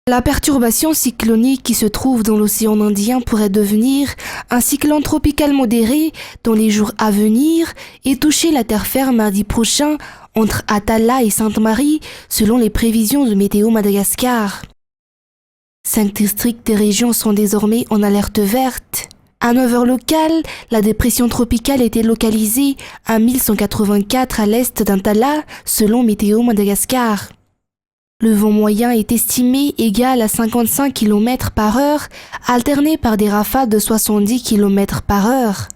La perturbation cyclonique qui se trouve dans l'océan Indien pourrait devenir un cyclone tropical modéré dans les jours à venir et toucher la terre ferme mardi prochain entre Atala et Sainte-Marie selon les prévisions de Météo Madagascar. 5 districts des régions sont désormais en alerte verte. À 9h locale, la dépression tropicale était localisée à 1184 à l'est d'Antala selon Météo Madagascar. Le vent moyen est estimé égal à 55 km/h, alterné par des rafales de 70 km/h.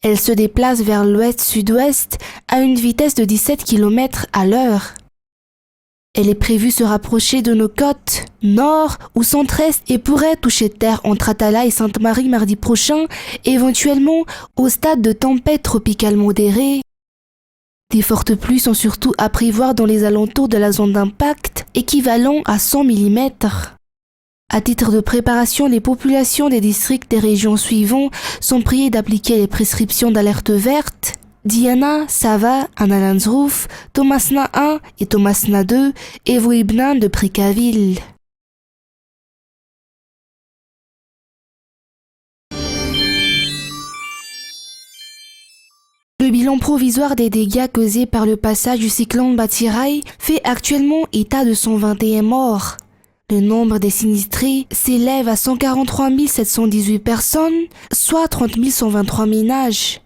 Elle se déplace vers l'ouest-sud-ouest à une vitesse de 17 km à l'heure. Elle est prévue se rapprocher de nos côtes nord ou centre-est et pourrait toucher terre entre Atala et Sainte-Marie mardi prochain, éventuellement au stade de tempête tropicale modérée. Des fortes pluies sont surtout à prévoir dans les alentours de la zone d'impact, équivalent à 100 mm. À titre de préparation, les populations des districts des régions suivantes sont priées d'appliquer les prescriptions d'alerte verte. Diana, Sava, Analanzrouf, Thomasna 1 et Thomasna 2 et Vouibnan de Précaville. Le bilan provisoire des dégâts causés par le passage du cyclone Batsirai fait actuellement état de 121 morts. Le nombre des sinistrés s'élève à 143 718 personnes, soit 30 123 ménages.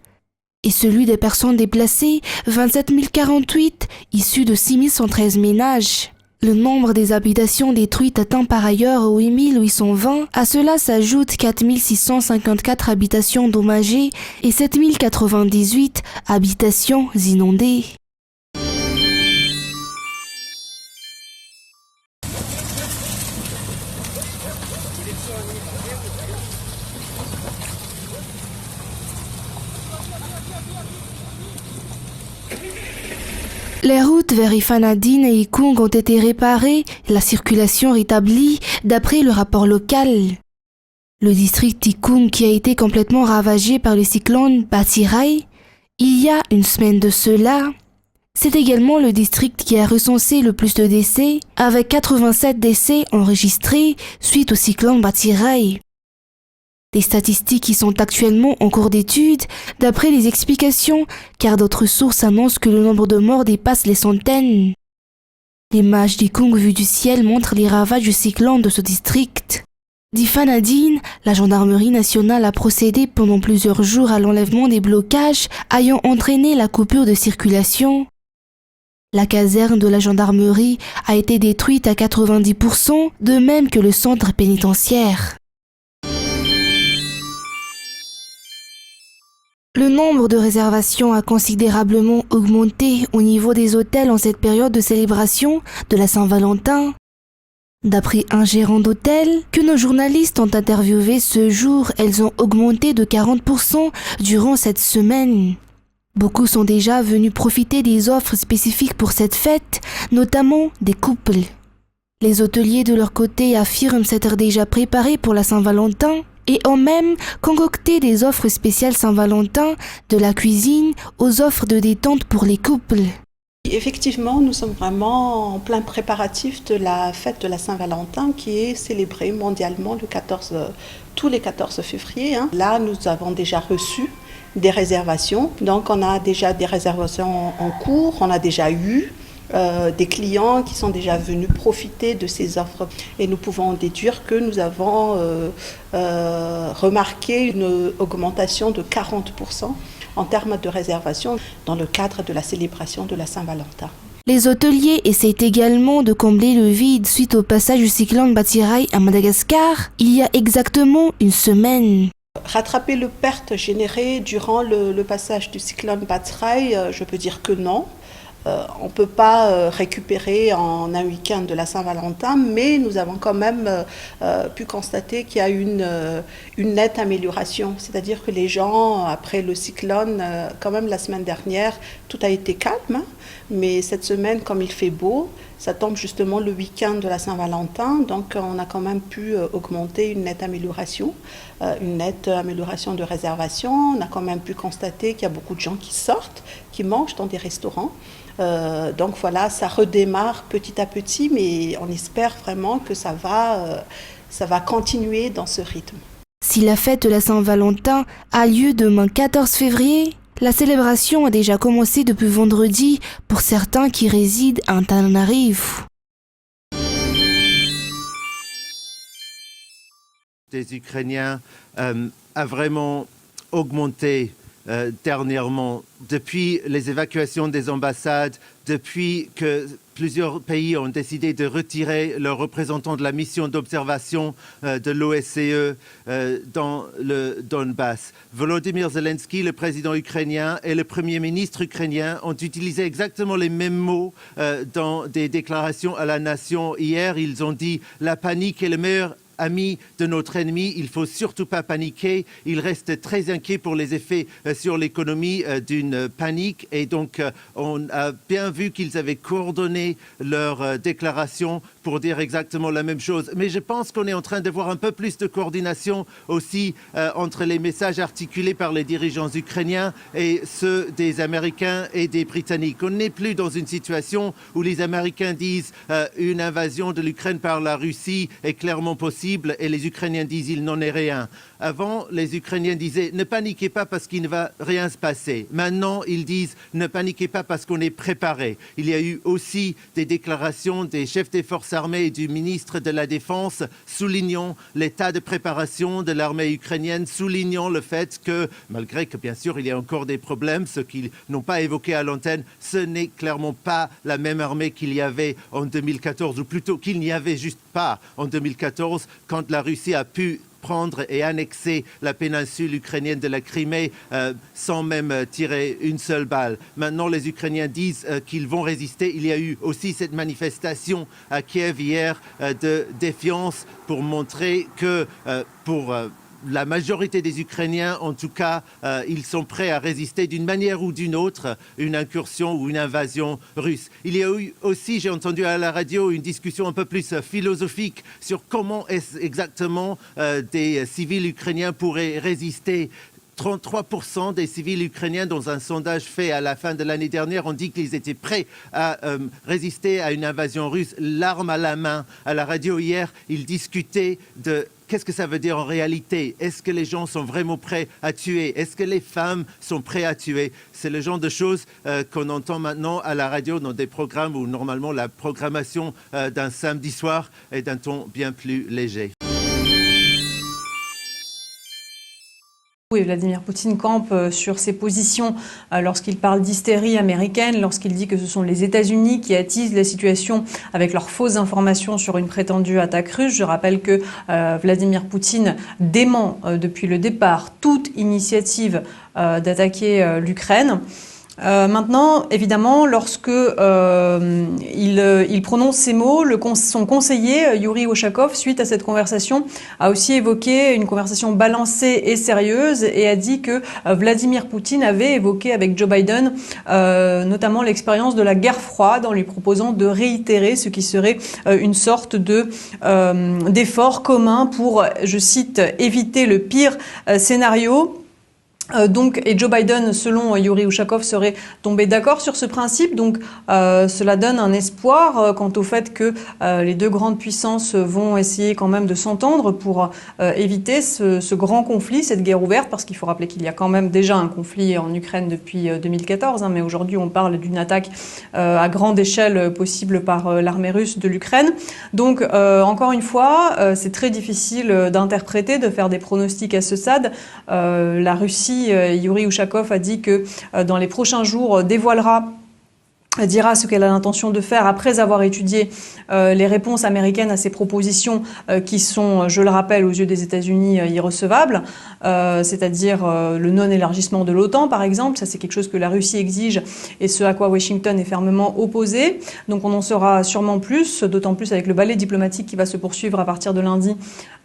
Et celui des personnes déplacées, 27 048, issus de 6 113 ménages. Le nombre des habitations détruites atteint par ailleurs 8 820. À cela s'ajoutent 4 654 habitations endommagées et 7 098 habitations inondées. Les routes vers Ifanadine et Ikung ont été réparées et la circulation rétablie d'après le rapport local. Le district Ikung qui a été complètement ravagé par le cyclone Batsirai il y a une semaine de cela. C'est également le district qui a recensé le plus de décès, avec 87 décès enregistrés suite au cyclone Batsirai. Des statistiques qui sont actuellement en cours d'étude, d'après les explications, car d'autres sources annoncent que le nombre de morts dépasse les centaines. L'image d'Ikung vue du ciel montre les ravages du cyclone de ce district. D'Ifanadine, la gendarmerie nationale a procédé pendant plusieurs jours à l'enlèvement des blocages ayant entraîné la coupure de circulation. La caserne de la gendarmerie a été détruite à 90%, de même que le centre pénitentiaire. Le nombre de réservations a considérablement augmenté au niveau des hôtels en cette période de célébration de la Saint-Valentin. D'après un gérant d'hôtel que nos journalistes ont interviewé ce jour, elles ont augmenté de 40% durant cette semaine. Beaucoup sont déjà venus profiter des offres spécifiques pour cette fête, notamment des couples. Les hôteliers de leur côté affirment s'être déjà préparés pour la Saint-Valentin et ont même concocté des offres spéciales Saint-Valentin, de la cuisine aux offres de détente pour les couples. Effectivement, nous sommes vraiment en plein préparatif de la fête de la Saint-Valentin qui est célébrée mondialement tous les 14 février. Là, nous avons déjà reçu des réservations. Donc, on a déjà des réservations en cours, on a déjà eu des clients qui sont déjà venus profiter de ces offres. Et nous pouvons déduire que nous avons remarqué une augmentation de 40% en termes de réservation dans le cadre de la célébration de la Saint-Valentin. Les hôteliers essaient également de combler le vide suite au passage du cyclone Batsirai à Madagascar il y a exactement une semaine. Rattraper les pertes générées durant le passage du cyclone Batsirai, je peux dire que non. On ne peut pas récupérer en un week-end de la Saint-Valentin, mais nous avons quand même pu constater qu'il y a une nette amélioration. C'est-à-dire que les gens, après le cyclone, quand même la semaine dernière, tout a été calme, mais cette semaine, comme il fait beau, Ça tombe justement le week-end de la Saint-Valentin, donc on a quand même pu augmenter une nette amélioration de réservation. On a quand même pu constater qu'il y a beaucoup de gens qui sortent, qui mangent dans des restaurants. Donc voilà, ça redémarre petit à petit, mais on espère vraiment que ça va continuer dans ce rythme. Si la fête de la Saint-Valentin a lieu demain 14 février, la célébration a déjà commencé depuis vendredi pour certains qui résident à Antananarivo. Des Ukrainiens a vraiment augmenté dernièrement, depuis les évacuations des ambassades, depuis que plusieurs pays ont décidé de retirer leurs représentants de la mission d'observation de l'OSCE dans le Donbass. Volodymyr Zelensky, le président ukrainien, et le premier ministre ukrainien ont utilisé exactement les mêmes mots dans des déclarations à la nation. Hier, ils ont dit « La panique est le meilleur ami de notre ennemi, il ne faut surtout pas paniquer. Il reste très inquiet pour les effets sur l'économie d'une panique. Et donc, on a bien vu qu'ils avaient coordonné leurs déclarations pour dire exactement la même chose. Mais je pense qu'on est en train de voir un peu plus de coordination aussi entre les messages articulés par les dirigeants ukrainiens et ceux des Américains et des Britanniques. On n'est plus dans une situation où les Américains disent une invasion de l'Ukraine par la Russie est clairement possible et les Ukrainiens disent il n'en est rien. Avant, les Ukrainiens disaient ne paniquez pas parce qu'il ne va rien se passer. Maintenant, ils disent ne paniquez pas parce qu'on est préparé. Il y a eu aussi des déclarations des chefs des forces armées et du ministre de la Défense soulignant l'état de préparation de l'armée ukrainienne, soulignant le fait que, malgré que bien sûr il y a encore des problèmes, ce qu'ils n'ont pas évoqué à l'antenne, ce n'est clairement pas la même armée qu'il y avait en 2014, ou plutôt qu'il n'y avait juste pas en 2014, quand la Russie a pu prendre et annexer la péninsule ukrainienne de la Crimée sans même tirer une seule balle. Maintenant, les Ukrainiens disent qu'ils vont résister. Il y a eu aussi cette manifestation à Kiev hier de défiance pour montrer que pour la majorité des Ukrainiens, en tout cas, ils sont prêts à résister d'une manière ou d'une autre, une incursion ou une invasion russe. Il y a eu aussi, j'ai entendu à la radio, une discussion un peu plus philosophique sur comment est-ce exactement des civils ukrainiens pourraient résister. 33% des civils ukrainiens, dans un sondage fait à la fin de l'année dernière, ont dit qu'ils étaient prêts à résister à une invasion russe, l'arme à la main. À la radio hier, ils discutaient de qu'est-ce que ça veut dire en réalité. Est-ce que les gens sont vraiment prêts à tuer? Est-ce que les femmes sont prêtes à tuer? C'est le genre de choses qu'on entend maintenant à la radio dans des programmes où normalement la programmation d'un samedi soir est d'un ton bien plus léger. Et Vladimir Poutine campe sur ses positions lorsqu'il parle d'hystérie américaine, lorsqu'il dit que ce sont les États-Unis qui attisent la situation avec leurs fausses informations sur une prétendue attaque russe. Je rappelle que Vladimir Poutine dément depuis le départ toute initiative d'attaquer l'Ukraine. Maintenant, évidemment, lorsque il prononce ces mots, son conseiller, Yuri Ushakov, suite à cette conversation, a aussi évoqué une conversation balancée et sérieuse et a dit que Vladimir Poutine avait évoqué avec Joe Biden notamment l'expérience de la guerre froide en lui proposant de réitérer ce qui serait une sorte d'effort commun pour, je cite, éviter le pire scénario. Et Joe Biden, selon Yuri Ushakov, serait tombé d'accord sur ce principe. Donc, cela donne un espoir quant au fait que les deux grandes puissances vont essayer quand même de s'entendre pour éviter ce grand conflit, cette guerre ouverte, parce qu'il faut rappeler qu'il y a quand même déjà un conflit en Ukraine depuis 2014, mais aujourd'hui on parle d'une attaque à grande échelle possible par l'armée russe de l'Ukraine. Donc, encore une fois, c'est très difficile d'interpréter, de faire des pronostics à ce stade. La Russie, Yuri Ushakov a dit que dans les prochains jours dira ce qu'elle a l'intention de faire après avoir étudié les réponses américaines à ces propositions qui sont, je le rappelle, aux yeux des États-Unis irrecevables, c'est-à-dire le non-élargissement de l'OTAN, par exemple. Ça, c'est quelque chose que la Russie exige et ce à quoi Washington est fermement opposé. Donc on en saura sûrement plus, d'autant plus avec le ballet diplomatique qui va se poursuivre à partir de lundi,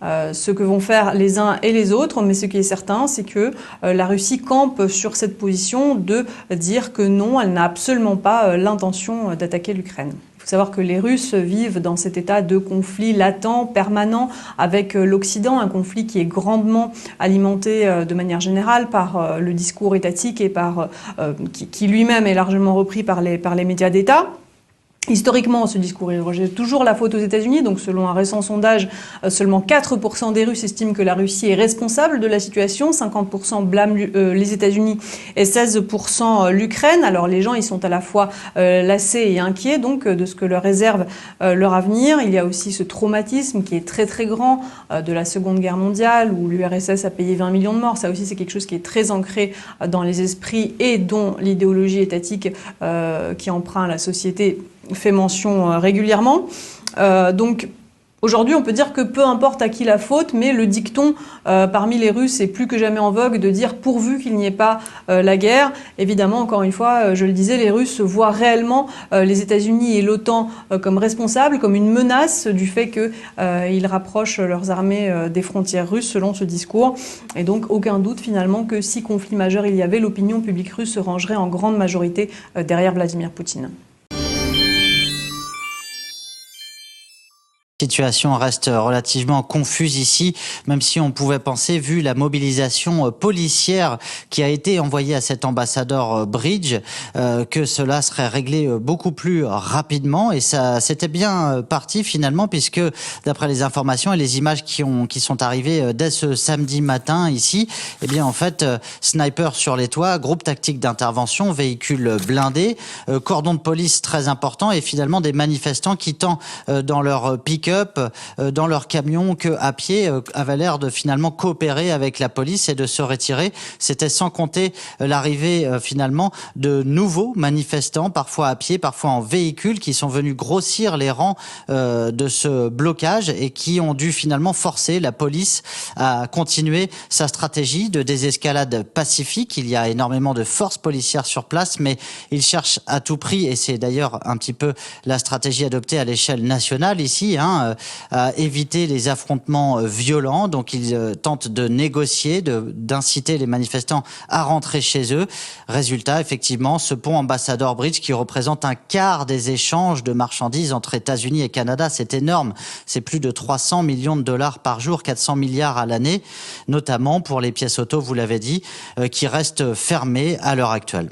ce que vont faire les uns et les autres. Mais ce qui est certain, c'est que la Russie campe sur cette position de dire que non, elle n'a absolument pas l'intention d'attaquer l'Ukraine. faut savoir que les Russes vivent dans cet état de conflit latent, permanent avec l'Occident, un conflit qui est grandement alimenté de manière générale par le discours étatique et qui lui-même est largement repris par les médias d'État. Historiquement, ce discours, il rejette toujours la faute aux États-Unis. Donc, selon un récent sondage, seulement 4% des Russes estiment que la Russie est responsable de la situation. 50% blâment les États-Unis et 16% l'Ukraine. Alors, les gens, ils sont à la fois lassés et inquiets donc de ce que leur réserve leur avenir. Il y a aussi ce traumatisme qui est très très grand de la Seconde Guerre mondiale où l'URSS a payé 20 millions de morts. Ça aussi, c'est quelque chose qui est très ancré dans les esprits et dont l'idéologie étatique qui emprunte la société fait mention régulièrement. Donc aujourd'hui, on peut dire que peu importe à qui la faute, mais le dicton parmi les Russes est plus que jamais en vogue de dire pourvu qu'il n'y ait pas la guerre. Évidemment, encore une fois, je le disais, les Russes voient réellement les États-Unis et l'OTAN comme responsables, comme une menace du fait qu'ils rapprochent leurs armées des frontières russes selon ce discours. Et donc, aucun doute finalement que si conflit majeur il y avait, l'opinion publique russe se rangerait en grande majorité derrière Vladimir Poutine. La situation reste relativement confuse ici, même si on pouvait penser, vu la mobilisation policière qui a été envoyée à cet ambassadeur Bridge, que cela serait réglé beaucoup plus rapidement. Et ça, c'était bien parti finalement, puisque d'après les informations et les images qui sont arrivées dès ce samedi matin ici, eh bien en fait, sniper sur les toits, groupe tactique d'intervention, véhicules blindés, cordon de police très important et finalement des manifestants qui tant dans leur pick-up, dans leur camion que à pied avaient l'air de finalement coopérer avec la police et de se retirer. C'était sans compter l'arrivée finalement de nouveaux manifestants, parfois à pied, parfois en véhicule, qui sont venus grossir les rangs de ce blocage et qui ont dû finalement forcer la police à continuer sa stratégie de désescalade pacifique. Il y a énormément de forces policières sur place, mais ils cherchent à tout prix, et c'est d'ailleurs un petit peu la stratégie adoptée à l'échelle nationale ici, à éviter les affrontements violents. Donc ils tentent de négocier, d'inciter les manifestants à rentrer chez eux. Résultat, effectivement, ce pont Ambassador Bridge qui représente un quart des échanges de marchandises entre États-Unis et Canada, c'est énorme. C'est plus de 300 millions de dollars par jour, 400 milliards à l'année, notamment pour les pièces auto, vous l'avez dit, qui restent fermées à l'heure actuelle.